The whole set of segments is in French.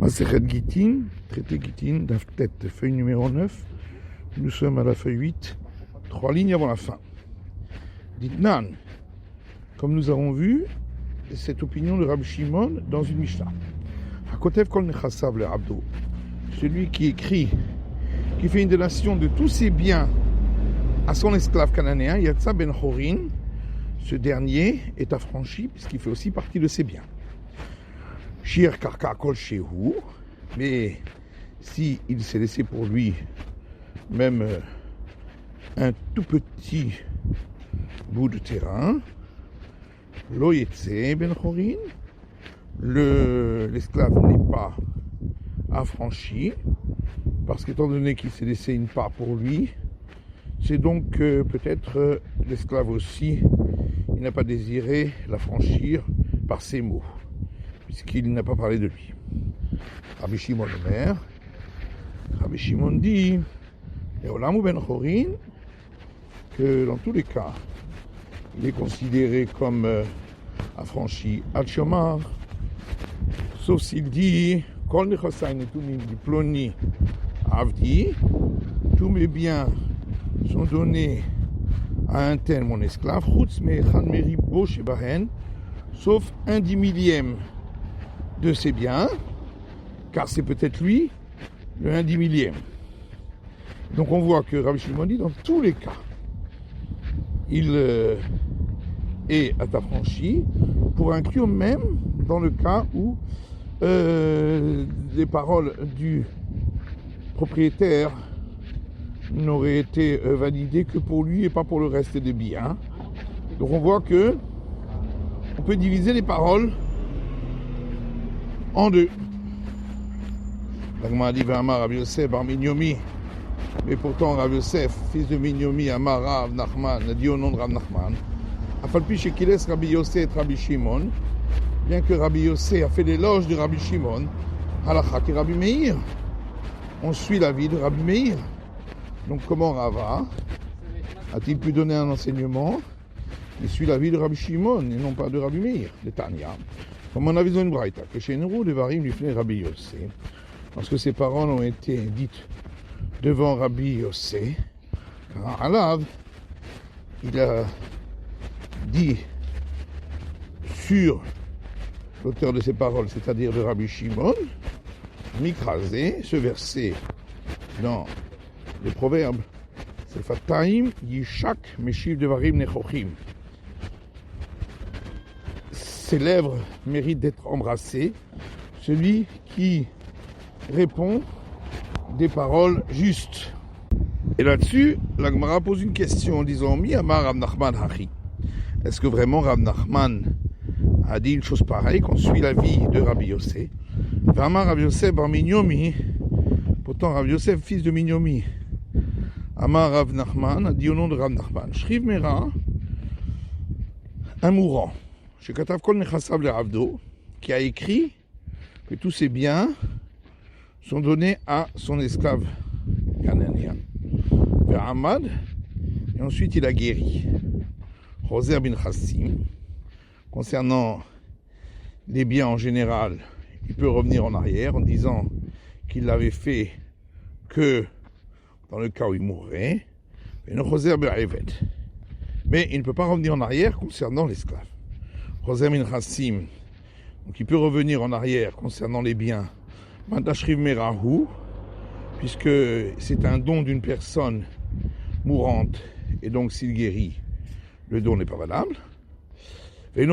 Masechet Gittin, traité Gittin, Daf Tet, feuille numéro 9. Nous sommes à la feuille 8, 3 lignes avant la fin. Ditnan, comme nous avons vu, cette opinion de Rabbi Shimon dans une Mishnah. Hakotev kol nechasav le abdo, celui qui écrit, qui fait une donation de tous ses biens à son esclave cananéen, Yatsa ben Chorin, ce dernier est affranchi puisqu'il fait aussi partie de ses biens. Shir karka kol shehu, mais si il s'est laissé pour lui même un tout petit bout de terrain, lo yetse ben Chorin, l'esclave n'est pas affranchi, parce qu'étant donné qu'il s'est laissé une part pour lui, c'est donc peut-être l'esclave aussi, il n'a pas désiré l'affranchir par ses mots, puisqu'il n'a pas parlé de lui. Rabbi Shimon Omer, Rabbi Shimon dit, Eolam ben Chorin, que dans tous les cas, il est considéré comme affranchi Ad Shomar, sauf s'il dit Kol nechosai netunim diploni avdi, tous mes biens sont donnés à un tel mon esclave, chutz me'echad meribo shebahen, sauf un 10 millième de ses biens, car c'est peut-être lui le 1/10 millième. Donc on voit que Rabbi Shimon dit dans tous les cas, il est affranchi pour inclure même dans le cas où les paroles du propriétaire n'auraient été validées que pour lui et pas pour le reste des biens. Donc on voit que on peut diviser les paroles en deux. L'Agma dit Amar Rabbi Yosef bar Minyomi, mais pourtant Rabbi Yosef, fils de Minyomi, Amar Rav Nachman, a dit au nom de Rav Nachman, Afalpi shekiles Rabbi Yosef et Rabbi Shimon, bien que Rabbi Yosef a fait l'éloge de Rabbi Shimon, halakha et Rabbi Meir, on suit l'avis de Rabbi Meir. Donc comment Rava a-t-il pu donner un enseignement? Il suit l'avis de Rabbi Shimon et non pas de Rabbi Meir, de Tanya. Comme on a vu dans une braïta, que chez nous, de Varim lui fait Rabbi Yosef, parce que ses paroles ont été dites devant Rabbi Yosef, Alav, il a dit sur l'auteur de ces paroles, c'est-à-dire de Rabbi Shimon, Mikrasé, ce verset dans les proverbes, c'est Fataim Yishak Meshiv Devarim Nechochim. Ses lèvres méritent d'être embrassées, celui qui répond des paroles justes. Et là-dessus, la Gemara pose une question en disant Mi Amar Rav Nachman Hachi. Est-ce que vraiment Rav Nachman a dit une chose pareille, qu'on suit l'avis de Rabbi Yosef? Amar Rabbi Yosef bar Minyomi, pourtant Rabbi Yosef, fils de Minyomi, Amar Rav Nachman a dit au nom de Rav Nachman, Shriv Mera, un mourant, Shekatav Kol Nechasav le Avdo, qui a écrit que tous ses biens sont donnés à son esclave cananéen. Vers Ahmad, et ensuite il a guéri. Roser bin Chassim, concernant les biens en général, il peut revenir en arrière en disant qu'il l'avait fait que dans le cas où il mourrait. Mais il ne peut pas revenir en arrière concernant l'esclave. Roser bin Chassim, donc il peut revenir en arrière concernant les biens. Mandashriv Merahu, puisque c'est un don d'une personne mourante, et donc s'il guérit, le don n'est pas valable. Mais il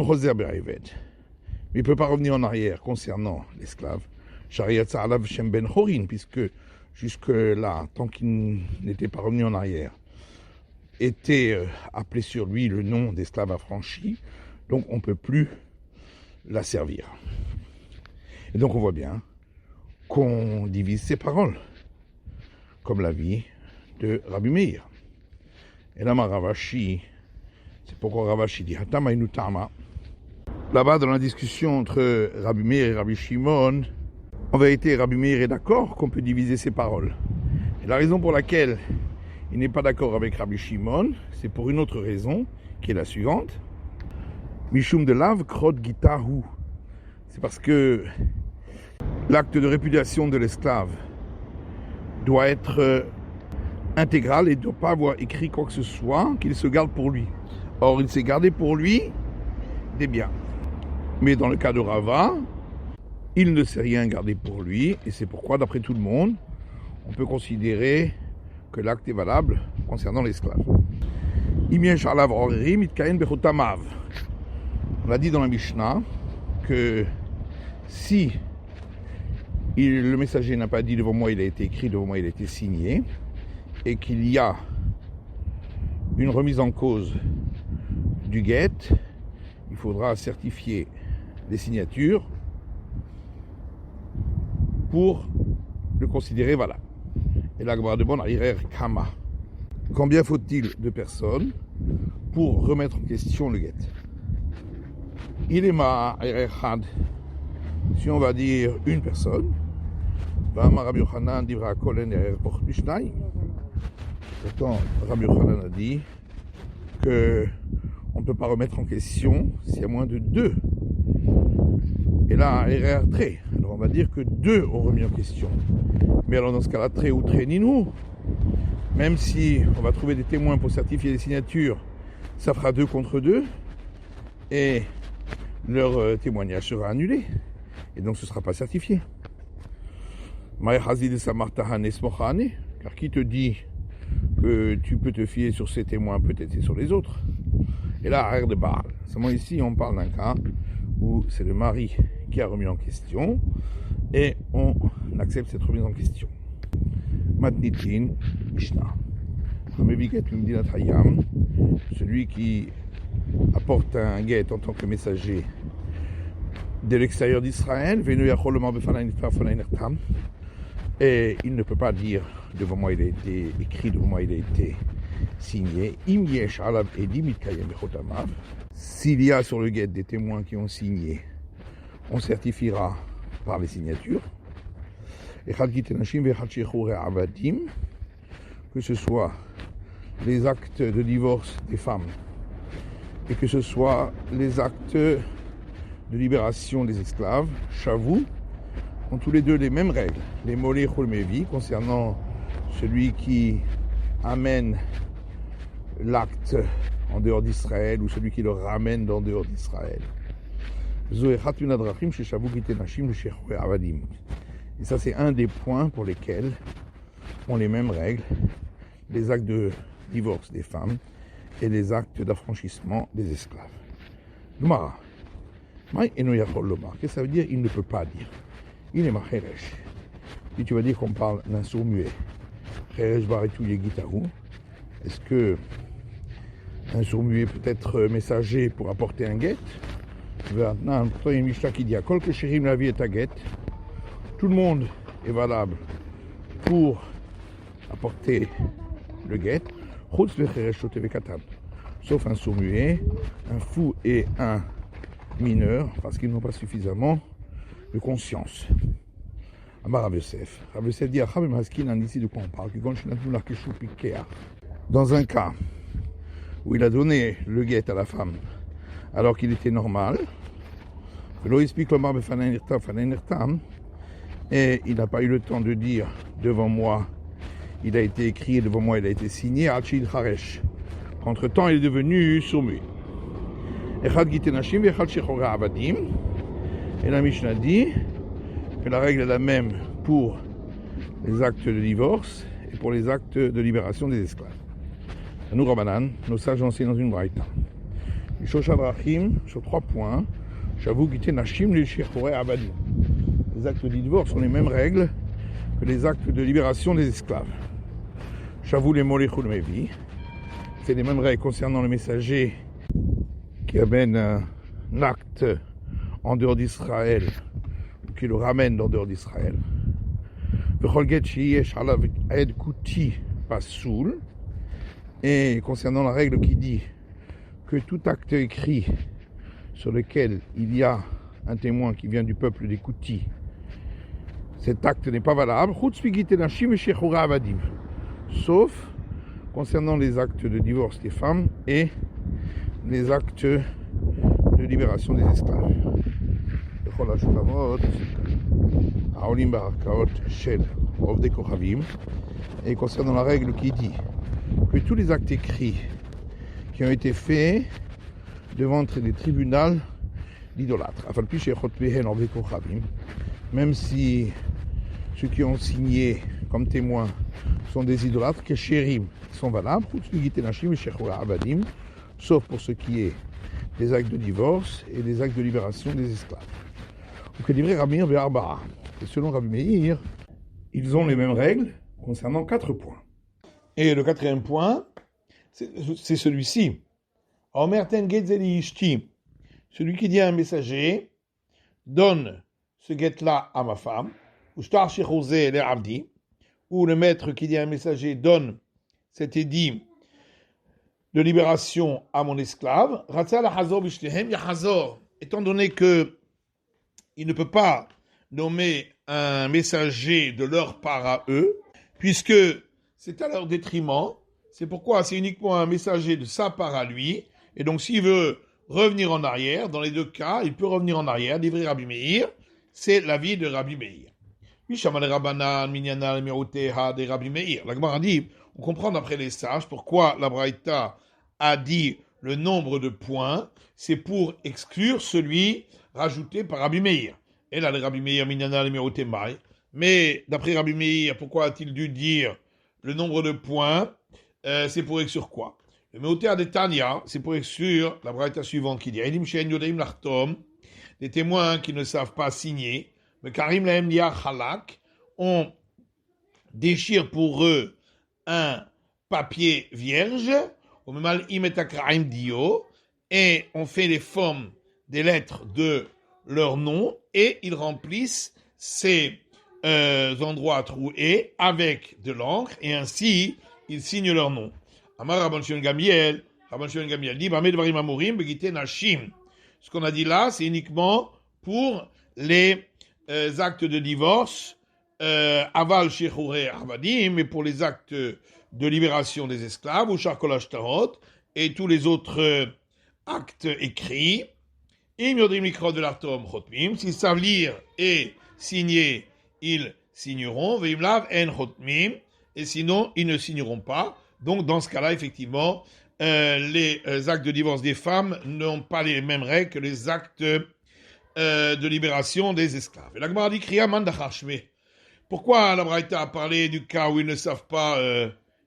ne peut pas revenir en arrière concernant l'esclave. Shariatza alav shem ben Chorin, puisque jusque-là, tant qu'il n'était pas revenu en arrière, était appelé sur lui le nom d'esclave affranchi, donc on ne peut plus la servir. Et donc on voit bien qu'on divise ces paroles, comme l'avis de Rabbi Meir. Et là, Ravashi, c'est pourquoi Ravashi dit Hatama inutama. Là-bas, dans la discussion entre Rabbi Meir et Rabbi Shimon, en vérité, Rabbi Meir est d'accord qu'on peut diviser ces paroles. Et la raison pour laquelle il n'est pas d'accord avec Rabbi Shimon, c'est pour une autre raison, qui est la suivante. Mishum de lav krod gitahu. C'est parce que l'acte de répudiation de l'esclave doit être intégral et ne doit pas avoir écrit quoi que ce soit qu'il se garde pour lui. Or, il s'est gardé pour lui des biens. Mais dans le cas de Rava, il ne s'est rien gardé pour lui, et c'est pourquoi, d'après tout le monde, on peut considérer que l'acte est valable concernant l'esclave. On a dit dans la Mishnah que si le messager n'a pas dit devant moi il a été écrit, devant moi il a été signé, et qu'il y a une remise en cause du guet, il faudra certifier les signatures pour le considérer valable. Et la Gemara demande à Irer Kama. Combien faut-il de personnes pour remettre en question le guet? Il est ma Irer Had. Si on va dire une personne, Rabbi Yochanan dira Kolen Irer Poch Bishnai. Pourtant, Rabbi Yochanan a dit que on ne peut pas remettre en question s'il y a moins de deux. Et là, Irer Tre. Alors on va dire que deux ont remis en question. Mais alors dans ce cas-là, Tre ou Tre Ninou, même si on va trouver des témoins pour certifier les signatures, ça fera 2 contre 2 et leur témoignage sera annulé. Et donc ce ne sera pas certifié. Car qui te dit que tu peux te fier sur ces témoins, peut-être c'est sur les autres. Et là, arrête de Baal. Seulement ici, on parle d'un cas où c'est le mari qui a remis en question et on accepte cette remise en question. Matnitin, Mishnah. Celui qui apporte un guet en tant que messager de l'extérieur d'Israël, et il ne peut pas dire devant moi il a été écrit, devant moi il a été signé. S'il y a sur le guet des témoins qui ont signé, on certifiera par les signatures. Que ce soit les actes de divorce des femmes et que ce soit les actes de libération des esclaves, Chavou, ont tous les deux les mêmes règles. Les molé chulmevi concernant celui qui amène l'acte en dehors d'Israël ou celui qui le ramène en dehors d'Israël. Et ça, c'est un des points pour lesquels ont les mêmes règles, les actes de divorce des femmes et les actes d'affranchissement des esclaves. Gemara. Qu'est-ce que ça veut dire? Il ne peut pas dire. Il est macheresh. Si tu vas dire qu'on parle d'un sourd muet, est-ce que un sourd muet peut être messager pour apporter un guet? Maintenant, il y a une Mishnah qui dit tout le monde est valable pour apporter le guet, sauf un sourd muet, un fou et un mineur, parce qu'ils n'ont pas suffisamment de conscience. Rav Yosef dit ici de quoi on parle. Dans un cas où il a donné le guet à la femme alors qu'il était normal, et il n'a pas eu le temps de dire devant moi il a été écrit et devant moi il a été signé, entre temps il est devenu sourd-muet. Et la Mishnah dit que la règle est la même pour les actes de divorce et pour les actes de libération des esclaves. Nous, Rabbanan, nos sages enseignent dans une braïta. Sur 3 points, les actes de divorce ont les mêmes règles que les actes de libération des esclaves. Shavou les molechul mevi, c'est les mêmes règles concernant le messager qui amène un acte en dehors d'Israël ou qui le ramène en dehors d'Israël. Et concernant la règle qui dit que tout acte écrit sur lequel il y a un témoin qui vient du peuple des Koutis, cet acte n'est pas valable, sauf concernant les actes de divorce des femmes et les actes de libération des esclaves. Aolim Barakaot Shel Ovdei Kochavim, et concernant la règle qui dit que tous les actes écrits qui ont été faits devant les tribunaux d'idolâtres, même si ceux qui ont signé comme témoins sont des idolâtres, que chérim sont valables, sauf pour ce qui est des actes de divorce et des actes de libération des esclaves. Ou que livrer Rabbi Meir ve'arba'a. Et selon Rabbi Meir, ils ont les mêmes règles concernant 4 points. Et le 4e point, c'est celui-ci. Celui qui dit à un messager, donne ce guet-là à ma femme, ou le maître qui dit à un messager, donne cet édit de libération à mon esclave, étant donné que il ne peut pas nommer un messager de leur part à eux, puisque c'est à leur détriment, c'est pourquoi c'est uniquement un messager de sa part à lui, et donc s'il veut revenir en arrière, dans les deux cas, il peut revenir en arrière, livrer Rabbi Meir, c'est l'avis de Rabbi Meir. La Gemara dit, on comprend d'après les sages pourquoi la Braïta a dit le nombre de points, c'est pour exclure celui rajouté par Rabbi Meir. Et là, le Rabbi Meir, Minyana, le Meroté Mai. Mais d'après Rabbi Meir, pourquoi a-t-il dû dire le nombre de points? C'est pour exclure quoi? Le Meroté Adetania, c'est pour exclure la Braïta suivante qui dit Elim Shein Yodaim Lartom, des témoins qui ne savent pas signer. Mais Karim Lahem Liar Halak, on déchire pour eux un papier vierge, au Memal Imetakraim Dio, et on fait les formes des lettres de leur nom, et ils remplissent ces endroits troués avec de l'encre, et ainsi ils signent leur nom. Amar Rabban Shimon Gamiel dit Bamed Varim Amorim Begite Nashim. Ce qu'on a dit là, c'est uniquement pour les actes de divorce, aval shechurei avadim, mais pour les actes de libération des esclaves, ou charkol ashtarot, et tous les autres actes écrits. Im yodim likrot de l'artom chotmim, s'ils savent lire et signer, ils signeront. Veim lav en chotmim, et sinon ils ne signeront pas. Donc dans ce cas-là, effectivement, les actes de divorce des femmes n'ont pas les mêmes règles que les actes de libération des esclaves. Et la Gemara dit Kriya man dachar shmeh. Pourquoi la Braïta a parlé du cas où ils ne savent pas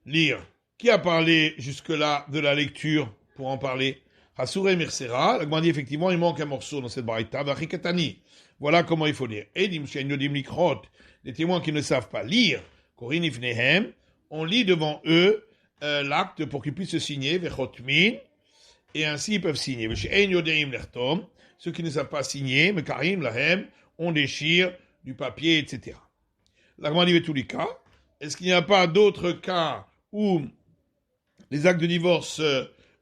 lire? Qui a parlé jusque-là de la lecture pour en parler? Hasure Mirsera. La Gemara dit effectivement, il manque un morceau dans cette Braïta. Vachikatani. Voilà comment il faut lire. Edim shein yodim likrot. Les témoins qui ne savent pas lire. Korin ifnehem. On lit devant eux l'acte pour qu'ils puissent se signer. Vechotmin. Et ainsi ils peuvent signer. Shein yodim lertom. Ceux qui ne savent pas signer, mais Karim, Lahem, on déchire du papier, etc. La Gemara dit tous les cas. Est-ce qu'il n'y a pas d'autres cas où les actes de divorce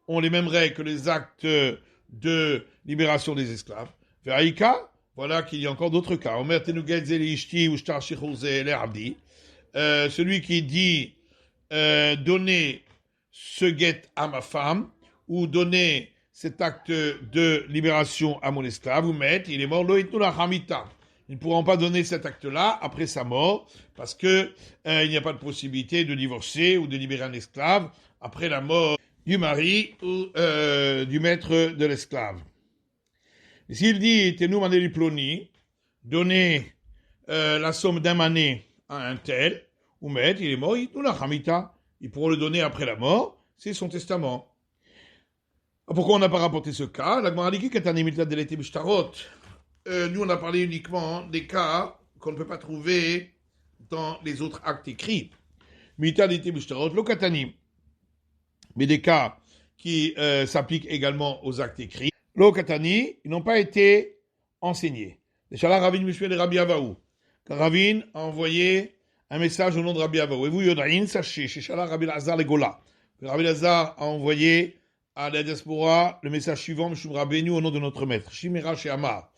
ont les mêmes règles que les actes de libération des esclaves? Veraïka, voilà qu'il y a encore d'autres cas. Omer tenuged zeli ishti ou shtar shichurze le abdi. Celui qui dit donner ce guet à ma femme ou donner cet acte de libération à mon esclave, vous mettez, il est mort, ils ne pourront pas donner cet acte-là après sa mort, parce que il n'y a pas de possibilité de divorcer ou de libérer un esclave après la mort du mari ou du maître de l'esclave. Et s'il dit, tenu mané ploni, donner la somme d'un mané à un tel, ou mettre, il est mort, ils pourront le donner après la mort, c'est son testament. Pourquoi on n'a pas rapporté ce cas? La Gemara dit nous on a parlé uniquement des cas qu'on ne peut pas trouver dans les autres actes écrits. Mais des cas qui s'appliquent également aux actes écrits. Lokatani, ils n'ont pas été enseignés. Car Ravin a envoyé un message au nom de Rabbi Avaou. Et vous, Yodaïn, sachez, chez Shala Rabbi Lazar les Gola. Rabbi Lazar a envoyé à la diaspora le message suivant, Mishum Rabbeinu, au nom de notre maître, Shimera chez Amar,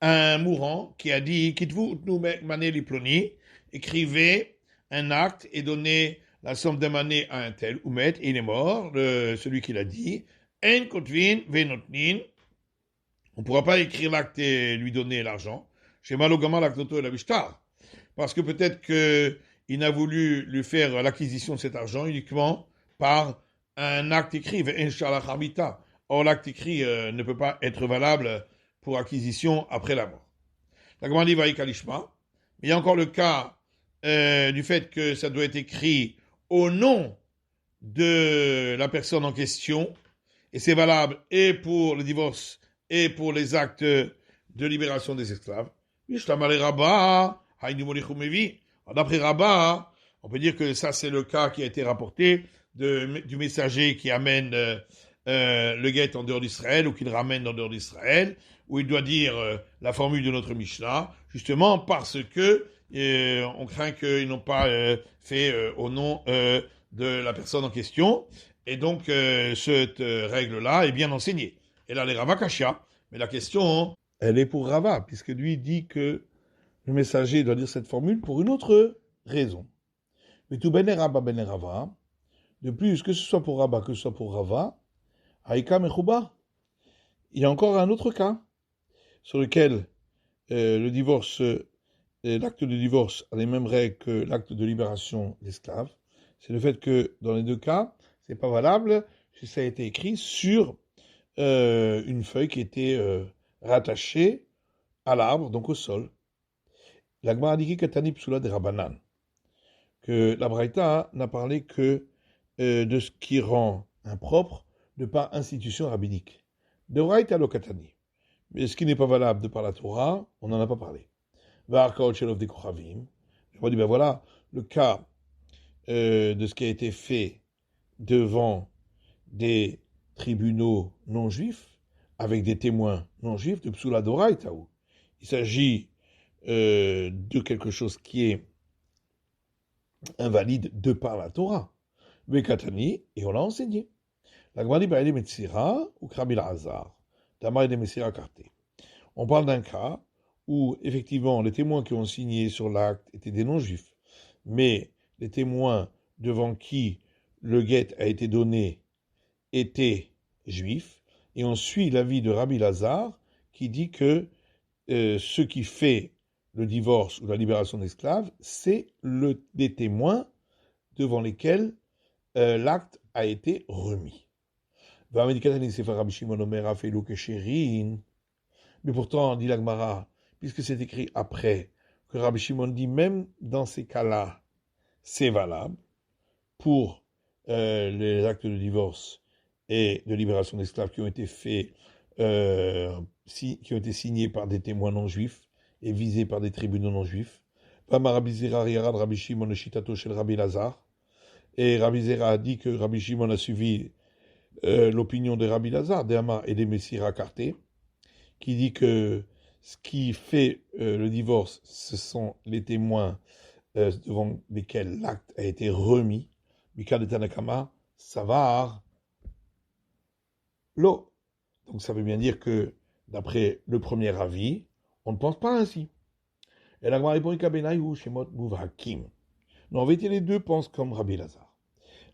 un mourant qui a dit, Kitvu utnu mané liploni, écrivez un acte et donnez la somme d'un mané à un tel, Oumet, et il est mort, celui qui l'a dit, En kotvin venotnin, on ne pourra pas écrire l'acte et lui donner l'argent, chez Malogama l'actoto et la bishtar. parce que peut-être qu'il n'a voulu lui faire l'acquisition de cet argent uniquement par un acte écrit, Inch'Allah Hamita. Or, l'acte écrit ne peut pas être valable pour acquisition après la mort. La Gemara dit Vaïkalishma. Il y a encore le cas du fait que ça doit être écrit au nom de la personne en question, et c'est valable et pour le divorce et pour les actes de libération des esclaves. D'après Rabat, on peut dire que ça c'est le cas qui a été rapporté du messager qui amène le guet en dehors d'Israël ou qu'il ramène en dehors d'Israël, où il doit dire la formule de notre Mishnah, justement parce que on craint qu'ils n'ont pas fait au nom de la personne en question, et donc cette règle-là est bien enseignée. Et là, les Rava Kashia, mais la question, elle est pour Rava, puisque lui dit que le messager doit dire cette formule pour une autre raison. Mais tout ben Rava, de plus, que ce soit pour Rava, que ce soit pour Rava, Haïka Mechouba, il y a encore un autre cas sur lequel le divorce, l'acte de divorce a les mêmes règles que l'acte de libération d'esclaves. C'est le fait que dans les deux cas, c'est pas valable si ça a été écrit sur une feuille qui était rattachée à l'arbre, donc au sol. La Gemara a dit Katani Psula de Rabanan, que la Braïta n'a parlé que de ce qui rend impropre de par institution rabbinique. De Braïta lo Katani. Mais ce qui n'est pas valable de par la Torah, on n'en a pas parlé. Varkaot Shelov de Kochavim. Je me dis, ben voilà, le cas de ce qui a été fait devant des tribunaux non-juifs, avec des témoins non-juifs, de Psula d'Oraïtaou. Il s'agit de quelque chose qui est invalide de par la Torah. Bekatani, et on l'a enseigné. La Gemara dit, Ba'ele Metzira ou Krabil Hazar. Tamar de Metzira Karté. On parle d'un cas où, effectivement, les témoins qui ont signé sur l'acte étaient des non-juifs, mais les témoins devant qui le guet a été donné étaient juifs, et on suit l'avis de Rabbi Lazare qui dit que ce qui fait le divorce ou la libération d'esclaves, c'est des témoins devant lesquels l'acte a été remis. Mais pourtant, dit la Gemara, puisque c'est écrit après, que Rabbi Shimon dit même dans ces cas-là, c'est valable pour les actes de divorce et de libération d'esclaves qui ont été faits, qui ont été signés par des témoins non juifs et visés par des tribunaux non juifs. Rabbi Shimon le Shitato chez Rabbi Lazare. Et Rabbi Zera a dit que Rabbi Shimon a suivi l'opinion de Rabbi Lazare, d'Ama et des Messira Karté, qui dit que ce qui fait le divorce, ce sont les témoins devant lesquels l'acte a été remis. Mika de Tanakama, Savar, Lo. Donc ça veut bien dire que, d'après le premier avis, on ne pense pas ainsi. Et la Gemara répond Ikabenaï Shemot Muvhakim. Non, en vérité, les deux pensent comme Rabbi Lazare.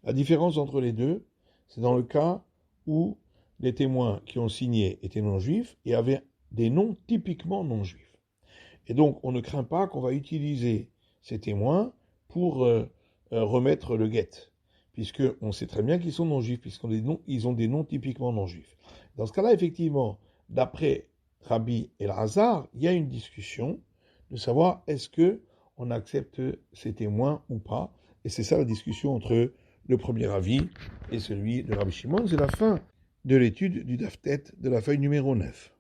La différence entre les deux, c'est dans le cas où les témoins qui ont signé étaient non-juifs et avaient des noms typiquement non-juifs. Et donc, on ne craint pas qu'on va utiliser ces témoins pour remettre le guet, puisqu'on sait très bien qu'ils sont non-juifs, puisqu'ils ont des noms typiquement non-juifs. Dans ce cas-là, effectivement, d'après Rabbi Elazar, il y a une discussion de savoir est-ce qu'on accepte ces témoins ou pas, et c'est ça la discussion entre le premier avis et celui de Rabbi Shimon. C'est la fin de l'étude du Daf Tet de la feuille numéro 9.